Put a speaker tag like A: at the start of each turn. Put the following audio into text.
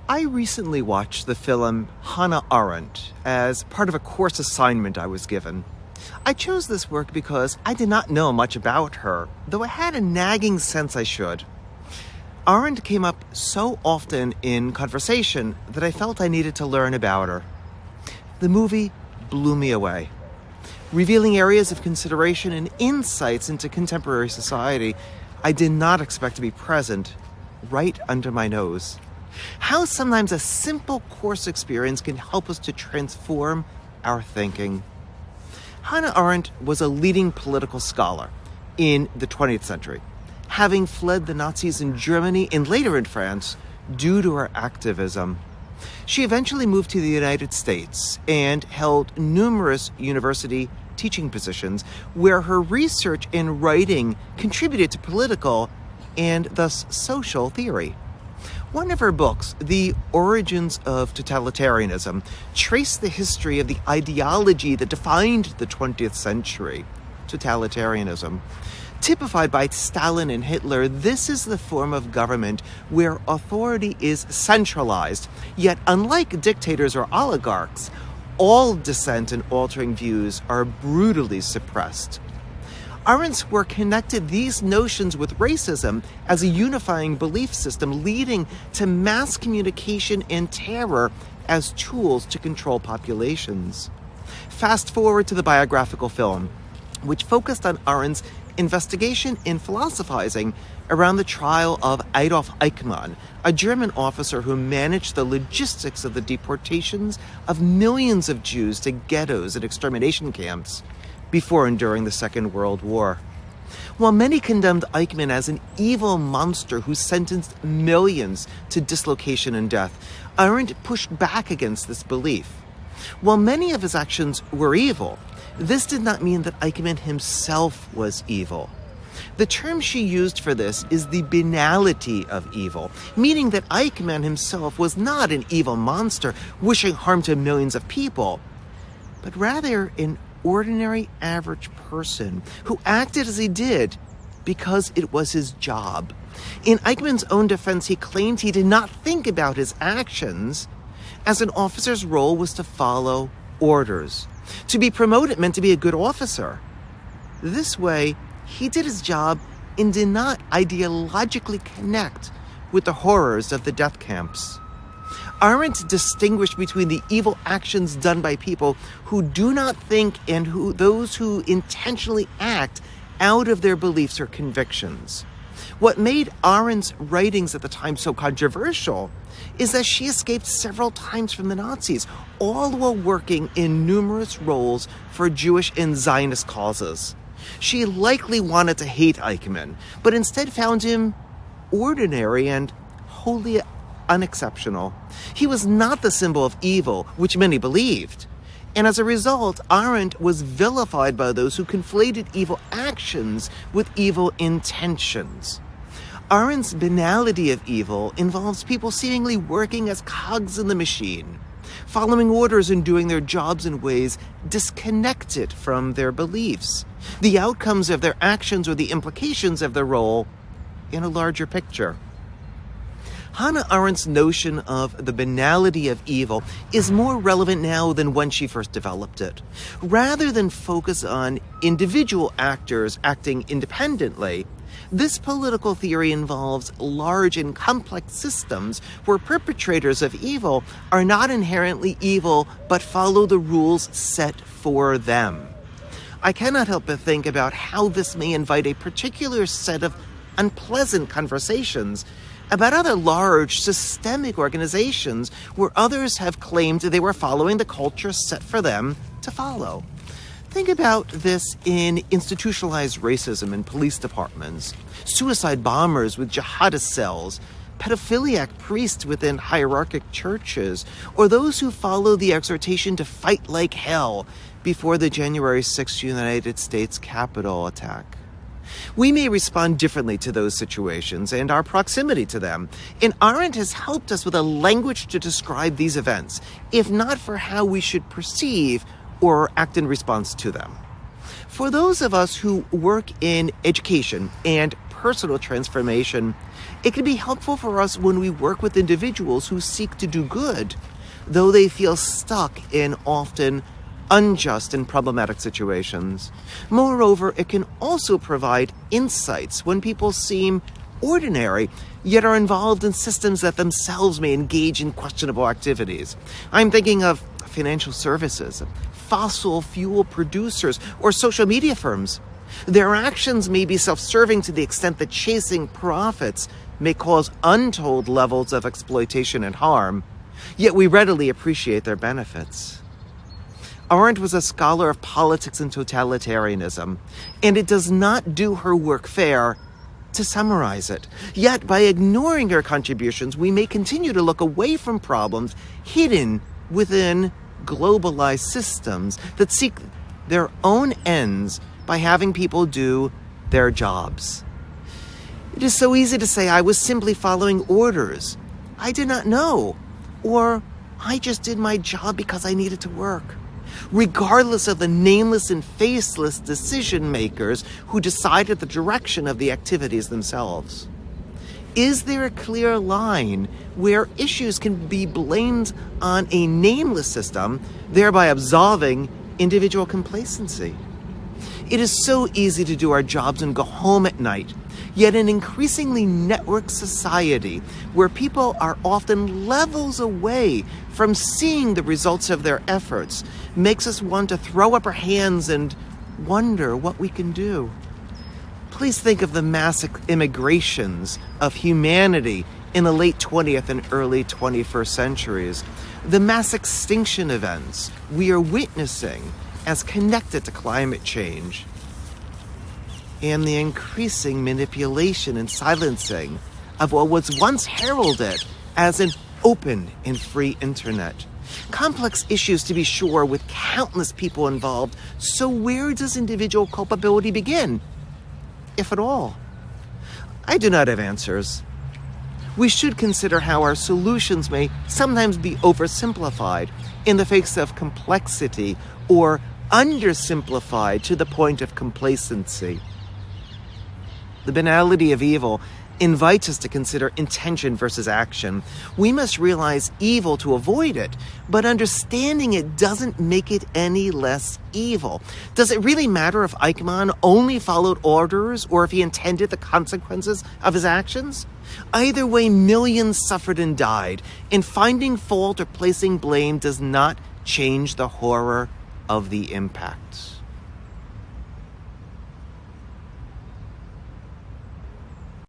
A: I recently watched the film Hannah Arendt as part of a course assignment I was given. I chose this work because I did not know much about her, though I had a nagging sense I should. Arendt came up so often in conversation that I felt I needed to learn about her. The movie blew me away, revealing areas of consideration and insights into contemporary society I did not expect to be present right under my nose. How sometimes a simple course experience can help us to transform our thinking. Hannah Arendt was a leading political scholar in the 20th century, having fled the Nazis in Germany and later in France due to her activism. She eventually moved to the United States and held numerous university teaching positions where her research and writing contributed to political and thus social theory. One of her books, The Origins of Totalitarianism, traced the history of the ideology that defined the 20th century, totalitarianism. Typified by Stalin and Hitler, this is the form of government where authority is centralized, yet unlike dictators or oligarchs, all dissent and altering views are brutally suppressed. Arendt's work connected these notions with racism as a unifying belief system, leading to mass communication and terror as tools to control populations. Fast forward to the biographical film, which focused on Arendt's investigation and philosophizing around the trial of Adolph Eichmann, a German officer who managed the logistics of the deportations of millions of Jews to ghettos and extermination camps before and during the Second World War. While many condemned Eichmann as an evil monster who sentenced millions to dislocation and death, Arendt pushed back against this belief. While many of his actions were evil, this did not mean that Eichmann himself was evil. The term she used for this is the banality of evil, meaning that Eichmann himself was not an evil monster wishing harm to millions of people, but rather an ordinary, average person who acted as he did because it was his job. In Eichmann's own defense, he claimed he did not think about his actions, as an officer's role was to follow orders. To be promoted meant to be a good officer. This way, he did his job and did not ideologically connect with the horrors of the death camps. Arendt distinguished between the evil actions done by people who do not think and those who intentionally act out of their beliefs or convictions. What made Arendt's writings at the time so controversial is that she escaped several times from the Nazis, all while working in numerous roles for Jewish and Zionist causes. She likely wanted to hate Eichmann, but instead found him ordinary and wholly unexceptional. He was not the symbol of evil, which many believed. And as a result, Arendt was vilified by those who conflated evil actions with evil intentions. Arendt's banality of evil involves people seemingly working as cogs in the machine, following orders and doing their jobs in ways disconnected from their beliefs, the outcomes of their actions or the implications of their role in a larger picture. Hannah Arendt's notion of the banality of evil is more relevant now than when she first developed it. Rather than focus on individual actors acting independently, this political theory involves large and complex systems where perpetrators of evil are not inherently evil but follow the rules set for them. I cannot help but think about how this may invite a particular set of unpleasant conversations about other large systemic organizations where others have claimed they were following the culture set for them to follow. Think about this in institutionalized racism in police departments, suicide bombers with jihadist cells, pedophiliac priests within hierarchic churches, or those who follow the exhortation to fight like hell before the January 6th United States Capitol attack. We may respond differently to those situations and our proximity to them, and Arendt has helped us with a language to describe these events, if not for how we should perceive or act in response to them. For those of us who work in education and personal transformation, It can be helpful for us when we work with individuals who seek to do good, though they feel stuck in often unjust and problematic situations. Moreover, it can also provide insights when people seem ordinary, yet are involved in systems that themselves may engage in questionable activities. I'm thinking of financial services, fossil fuel producers, or social media firms. Their actions may be self-serving to the extent that chasing profits may cause untold levels of exploitation and harm, yet we readily appreciate their benefits. Arendt was a scholar of politics and totalitarianism, and it does not do her work fair to summarize it. Yet, by ignoring her contributions, we may continue to look away from problems hidden within globalized systems that seek their own ends by having people do their jobs. It is so easy to say, I was simply following orders. I did not know. Or, I just did my job because I needed to work. Regardless of the nameless and faceless decision makers who decided the direction of the activities themselves. Is there a clear line where issues can be blamed on a nameless system, thereby absolving individual complacency? It is so easy to do our jobs and go home at night, yet an increasingly networked society where people are often levels away from seeing the results of their efforts makes us want to throw up our hands and wonder what we can do. Please think of the mass immigrations of humanity in the late 20th and early 21st centuries, the mass extinction events we are witnessing as connected to climate change, and the increasing manipulation and silencing of what was once heralded as an open and free internet. Complex issues, to be sure, with countless people involved. So where does individual culpability begin, if at all? I do not have answers. We should consider how our solutions may sometimes be oversimplified in the face of complexity or undersimplified to the point of complacency. The banality of evil invites us to consider intention versus action. We must realize evil to avoid it, but understanding it doesn't make it any less evil. Does it really matter if Eichmann only followed orders or if he intended the consequences of his actions? Either way, millions suffered and died, and finding fault or placing blame does not change the horror of the impact.